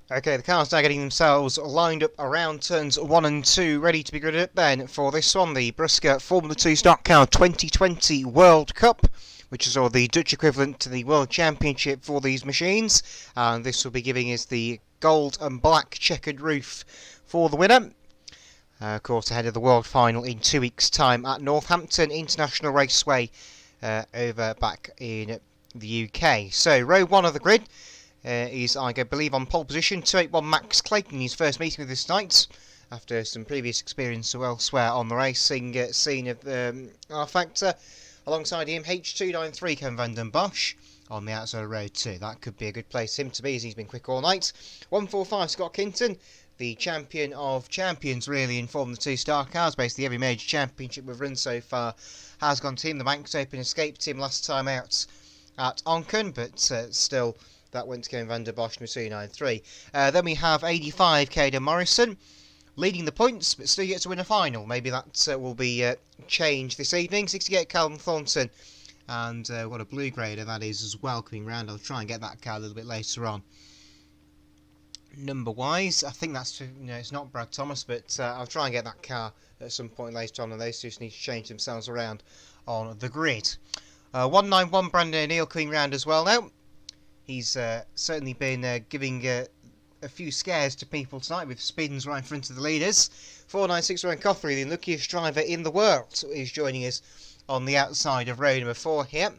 Okay, the cars now getting themselves lined up around turns 1 and 2, ready to be gridded up then for this one, the BriSCA Formula 2 Stock Car 2020 World Cup, which is all the Dutch equivalent to the World Championship for these machines, and this will be giving us the gold and black checkered roof for the winner. Of course, ahead of the World Final in 2 weeks' time at Northampton International Raceway over back in the UK. So, row 1 of the grid. Is, I believe, on pole position. 281 Max Clayton, his first meeting with this night, after some previous experience elsewhere on the racing scene of R Factor. Alongside him, H293 Ken van den Bosch on the outside of row 2. That could be a good place for him to be, as he's been quick all night. 145 Scott Kinton, the champion of champions, really, in Formula 2 Star Cars. Basically, every major championship we've run so far has gone to him. The Manx Open escaped him last time out at Onken, but still, that went to Ken van der Bosch and 293. Then we have 85 Caden Morrison, leading the points, but still yet to win a final. Maybe that will be changed this evening. 68 Callum Thornton, and what a blue grader that is as well coming round. I'll try and get that car a little bit later on. Number wise, I think that's, it's not Brad Thomas, but I'll try and get that car at some point later on, and those two just need to change themselves around on the grid. 191 Brandon O'Neill coming round as well now. He's certainly been giving a few scares to people tonight with spins right in front of the leaders. 496 Ryan Cothery, the luckiest driver in the world, is joining us on the outside of row number 4 here.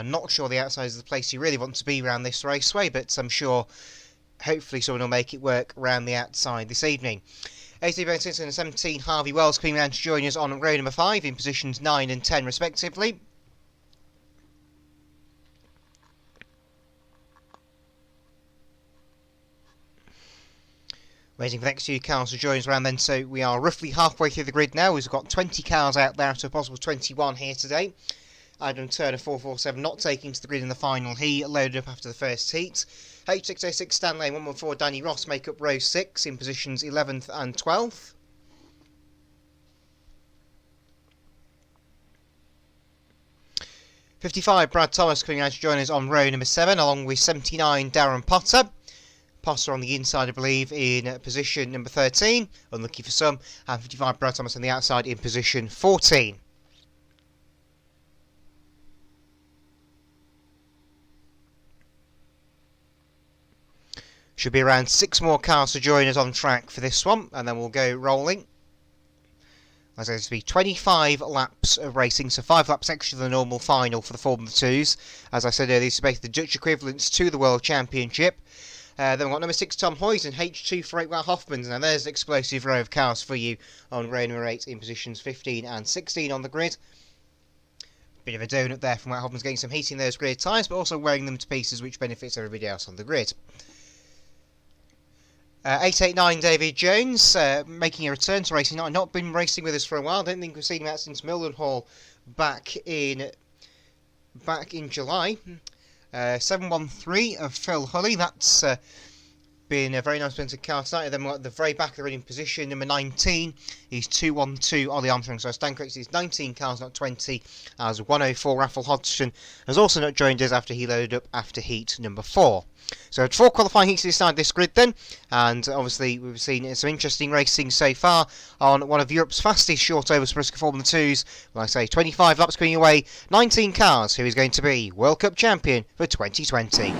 Not sure the outside is the place you really want to be around this raceway, but I'm sure hopefully someone will make it work around the outside this evening. 18 and 17 Harvey Wells coming round to join us on row number 5 in positions 9 and 10 respectively. Waiting for the next few cars to join us around then, so we are roughly halfway through the grid now. We've got 20 cars out there out of a possible 21 here today. Adam Turner 447 not taking to the grid in the final. He loaded up after the first heat. H606 Stanley 114 Danny Ross make up row 6 in positions 11th and 12th. .55 Brad Thomas coming out to join us on row number 7, along with 79 Darren Potter. Potter on the inside, I believe, in position number 13, unlucky for some, and 55 Brad Thomas on the outside in position 14. Should be around 6 more cars to join us on track for this one, and then we'll go rolling. As there's to be 25 laps of racing, so 5 laps extra than the normal final for the Formula 2s. As I said earlier, this is basically the Dutch equivalents to the World Championship. Then we've got number 6 Tom Hoysen, H248 Will Hoffmans. Now there's an explosive row of cars for you on row number 8 in positions 15 and 16 on the grid. Bit of a donut there from Will Hoffmans, getting some heat in those grid tyres, but also wearing them to pieces, which benefits everybody else on the grid. 889 David Jones making a return to racing. Not been racing with us for a while. I don't think we've seen him out since Mildenhall back in July. 713 of Phil Hulley. That's been a very nice splendid car tonight. Then we're at the very back of the running position. Number 19 is 212 Ollie Armstrong. So stand corrected, it's 19 cars, not 20. As 104 Raffle Hodgson has also not joined us after he loaded up after heat number 4. So 4 qualifying heats to decide this grid then, and obviously we've seen some interesting racing so far on one of Europe's fastest short overs BriSCA Formula 2s. Like I say, 25 laps going away, 19 cars. Who is going to be World Cup champion for 2020?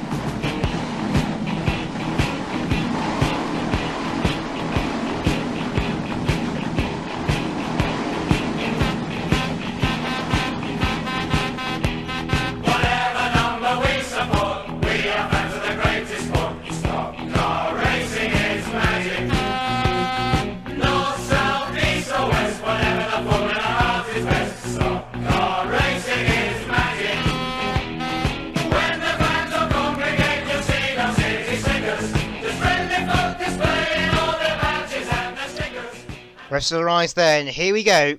Rest of the rise then, here we go.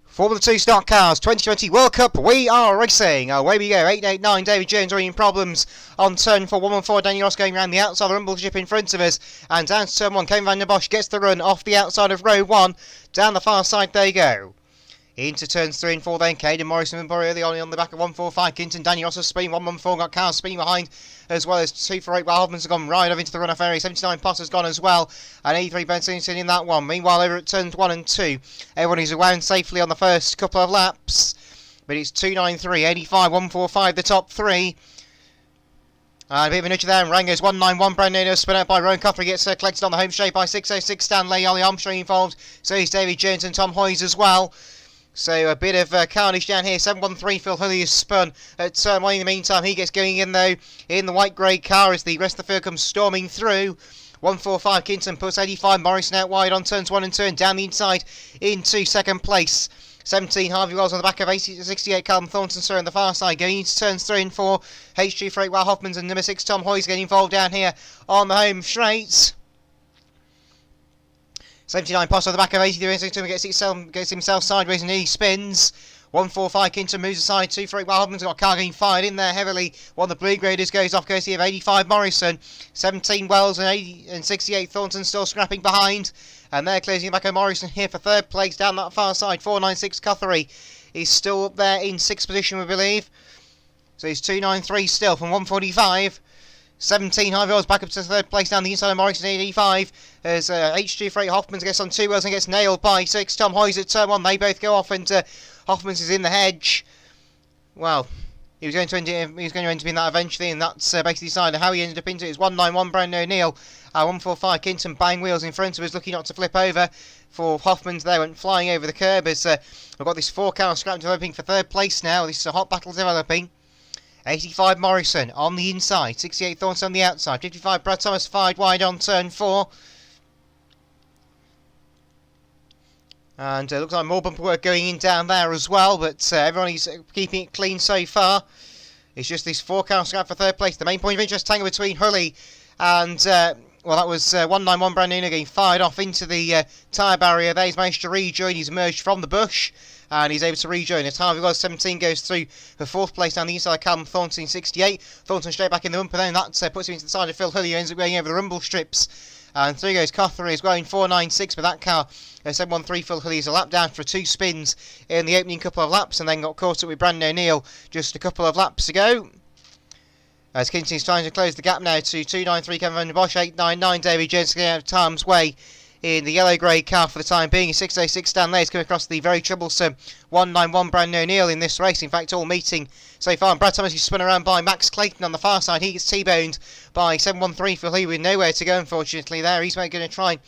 Formula 2 Stock Cars 2020 World Cup, we are racing. Away we go, 889 David Jones already in problems on turn 4, 114 Daniel Ross going around the outside of the rumble ship in front of us. And down to turn 1, Ken van der Bosch gets the run off the outside of row 1. Down the far side they go. Into turns 3 and 4 then. Caden Morrison and Borry early on the back of 145. Kinton, Danny Ross speed 114. Got Carl speed behind as well as 2 for 8. While Hoffman's gone right off into the run-off area. 79 Potter's gone as well. And 83 Benson in that one. Meanwhile, over at turns 1 and 2, everyone is around safely on the first couple of laps. But it's 293, 85, 145, the top 3. A bit of a nudge there, and Rango's 191, brand new spin out by Rowan Coffrey, gets collected on the home straight by 606 Stanley, Ollie Armstrong involved, so is David Jones and Tom Hoyes as well. So a bit of carnage down here. 713 Phil Hulley is spun at turn 1 in the meantime. He gets going in though in the white grey car as the rest of the field comes storming through. 145 Kinton puts 85 Morrison out wide on turns 1 and 2 and down the inside into second place. 17 Harvey Wells on the back of 68 Calvin Thornton Sir on the far side going into turns 3 and 4. HG for 8 while Hoffman's and number 6 Tom Hoyes getting involved down here on the home straight. 79 Post on the back of 83 gets himself sideways and he spins. 145 Kinton moves aside, 2 for 8 while Hoffman's got a car getting fired in there heavily. One of the blue graders goes off courtesy of 85 Morrison. 17 Wells and 68 Thornton still scrapping behind. And they're closing back on Morrison here for third place down that far side. 496 Cuthery is still up there in 6th position, we believe. So it's 293 still from 145. 17 Harvey Wells back up to third place down the inside of Morrison 85. As H2 for 8 Hoffman gets on 2 wheels and gets nailed by 6 Tom Hoyes at turn 1. They both go off and Hoffman's is in the hedge. Well, he was going to end up in that eventually, and that's basically decided how he ended up into it. It's 191 Brandon O'Neill. 145 Kinton bang wheels in front of us, looking not to flip over for Hoffman's there, went flying over the curb as we've got this 4-car scrap developing for third place now. This is a hot battle developing. 85 Morrison on the inside, 68 Thornton on the outside, 55 Brad Thomas 5 wide on turn 4. And looks like more bumper work going in down there as well, but everyone is keeping it clean so far. It's just this 4-car scrap for third place. The main point of interest tangle between Hulley and, well, that was 191 Brandon getting fired off into the tyre barrier there. He's managed to rejoin. He's emerged from the bush and he's able to rejoin. As Harvey Wells 17 goes through for 4th place down the inside. Calvin Thornton 68. Thornton straight back in the bumper then. That puts him into the side of Phil Hulley, who ends up going over the rumble strips. And through goes Cothery as well in 496, but that car, 713 Phil Hulley, is a lap down for 2 spins in the opening couple of laps and then got caught up with Brandon O'Neill just a couple of laps ago. As Kinton is trying to close the gap now to 293 Kevin van der Bosch, 899 David Jones getting out of Tom's way in the yellow-grey car for the time being. 606 Stan Lay's come across the very troublesome 191 Brandon O'Neill in this race. In fact, all meeting so far. And Brad Thomas is spun around by Max Clayton on the far side. He gets T-boned by 713 Phil Lee with nowhere to go, unfortunately, there. He's going to try and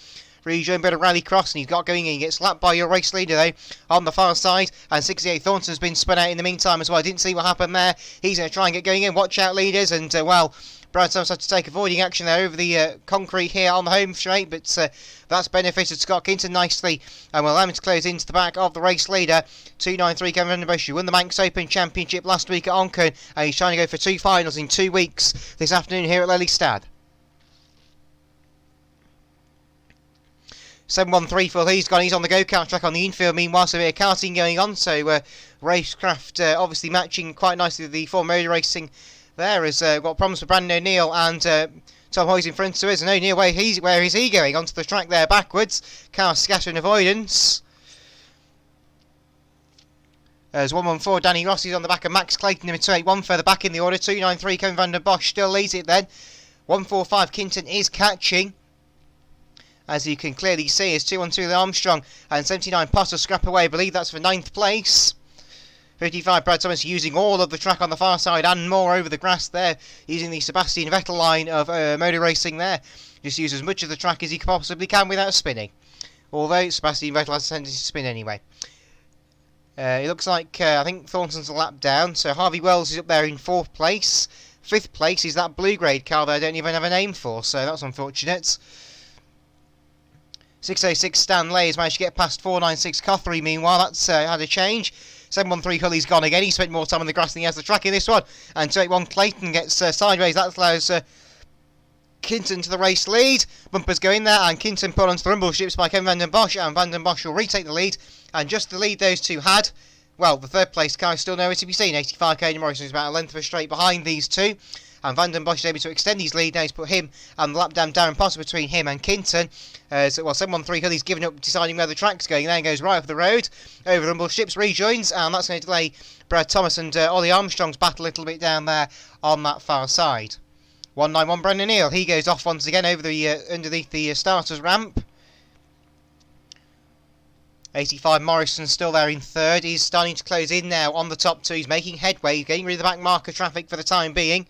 rejoin bit of rally cross, and he's got going in. He gets lapped by your race leader, though, on the far side. And 68 Thornton's been spun out in the meantime as well. I didn't see what happened there. He's going to try and get going in. Watch out, leaders. And, well, Brad Thomas had to take avoiding action there over the concrete here on the home straight, but that's benefited Scott Kinton nicely and will allow him to close into the back of the race leader. 293 Kevin van der Bosch, who won the Manx Open Championship last week at Oncon, and he's trying to go for 2 finals in 2 weeks this afternoon here at Lelystad. 713 Phil He's gone. He's on the go-kart track on the infield meanwhile, so a bit of karting going on, so racecraft obviously matching quite nicely with the Formula motor racing there. Has got problems for Brandon O'Neill and Tom Hoyes in front of us, and O'Neill, where is he going? Onto the track there backwards. Car scatter and avoidance. As 114 Danny Rossi's on the back of Max Clayton, number 281 further back in the order. 293 Kevin van der Bosch still leads it then. 145 Kinton is catching, as you can clearly see, as 212 Armstrong and 79 Potter scrap away. I believe that's for 9th place. 55 Brad Thomas using all of the track on the far side and more over the grass there, using the Sebastian Vettel line of motor racing there. Just use as much of the track as he possibly can without spinning. Although Sebastian Vettel has a tendency to spin anyway. It looks like, I think Thornton's a lap down, so Harvey Wells is up there in 4th place. 5th place is that blue grade car that I don't even have a name for, so that's unfortunate. 606 Stan Lay has managed to get past 496 Cothery meanwhile. That's had a change. 713 Hulley's gone again. He spent more time on the grass than he has the track in this one. And 281 Clayton gets sideways. That allows Kinton to the race lead. Bumpers go in there, and Kinton put onto the rumble strips by Kevin van der Bosch, and van der Bosch will retake the lead. And just the lead those two had, well, the 3rd place car is still nowhere to be seen. 85 Caden Morrison is about a length of a straight behind these two. and Van den Bosch is able to extend his lead. Now he's put him and the lap down Darren Potter between him and Kinton. So, well, 713 Hull, he's given up deciding where the track's going. Then goes right off the road over the Rumble Ships, rejoins, and that's going to delay Brad Thomas and Ollie Armstrong's battle a little bit down there on that far side. 191 Brendan Neal, he goes off once again over the underneath the starters ramp. 85 Morrison still there in third. He's starting to close in now on the top two. He's making headway. He's getting rid of the back marker traffic for the time being.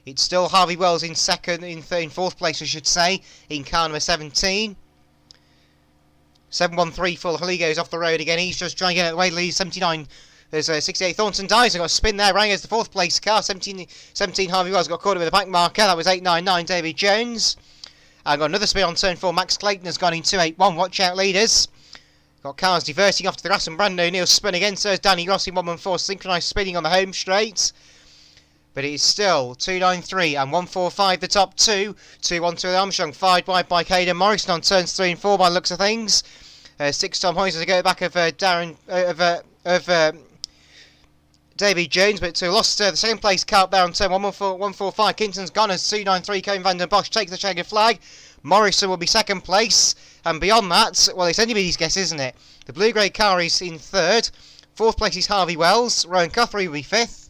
It's still Harvey Wells in second, in fourth place, I should say, in car number 17. 713 Full Hull, he goes off the road again. He's just trying to get out of the way. Leads 79. There's 68 Thornton Dyson got a spin there. Rang as the fourth place car. 17 Harvey Wells got caught with a back marker. That was 899 David Jones. And got another spin on turn 4. Max Clayton has gone in 281. Watch out, leaders. Got cars diverting off to the grass, and Brandon O'Neill spun again. So is Danny Ross in 114. Synchronised spinning on the home straight. But it is still 293 and 145 the top two. 212 Armstrong, 5 wide by Caden Morrison on turns 3 and 4 by the looks of things. 6 Tom Hoyes to go back of David Jones, but to lost the second place car there on turn 145. Kinton's gone as 293 Cohen Van den Bosch takes the checkered flag. Morrison will be second place, and beyond that, well, it's anybody's guess, isn't it? The blue-grey car is in third. Fourth place is Harvey Wells. Rowan Guthrie will be fifth.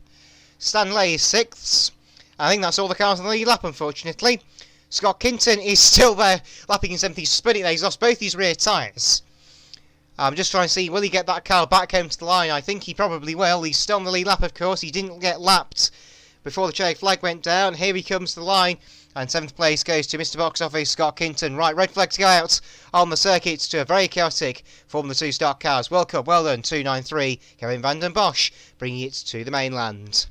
Stanley is sixth. I think that's all the cars on the lead lap, unfortunately. Scott Kinton is still there, lapping in 7th. He's spinning there. He's lost both his rear tyres. I'm just trying to see, will he get that car back home to the line? I think he probably will. He's still on the lead lap, of course. He didn't get lapped before the checkered flag went down. Here he comes to the line. And 7th place goes to Mr. Box Office, Scott Kinton. Right, red flag to go out on the circuit to a very chaotic Formula 2 stock cars. World Cup, well done, 293. Kevin Van den Bosch bringing it to the mainland.